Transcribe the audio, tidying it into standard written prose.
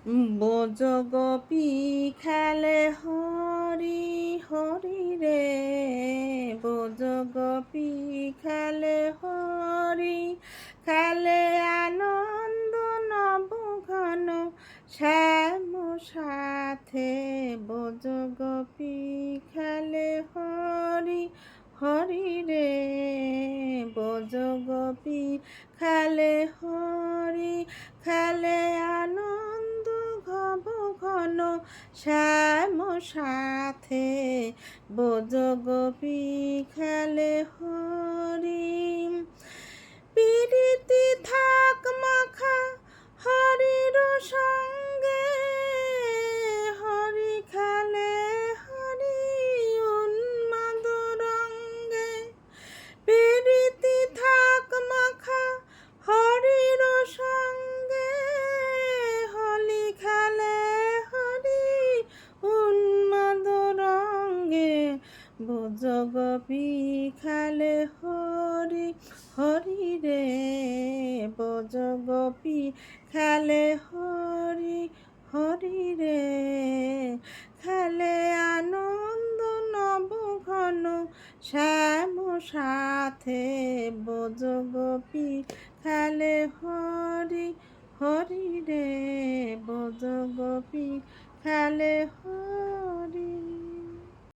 Bows Gopi খেলে হরি হরি রে, bows Gopi খেলে হরি, খেলে আনন্দ নব ঘন শ্যাম সাথে, বোজ গোপী খেলে হরি হরি রে, বোজ গোপী খেলে হরি, খেলে আনন্দ ঘন ঘন শ্যাম সাথে, বোজ গোপী খেলে হরি। প্রীতি থাক মাখা হরির সঙ্গে, হরি খেলে হরি উন্মাদ রঙ্গে, প্রীতি থাক মাখা হরির সঙ্গে, হলি খেলে হরি উন্মাদ রঙ্গে, বোজ গোপী খেলে হরি হরি রে, বোজ গোপী খেলে হরি হরি রে, খেলে আনন্দ নব ঘন শ্যাম সাথে, বোজ গোপী খেলে হরি হরি রে, বোজ গোপী খেলে হরি।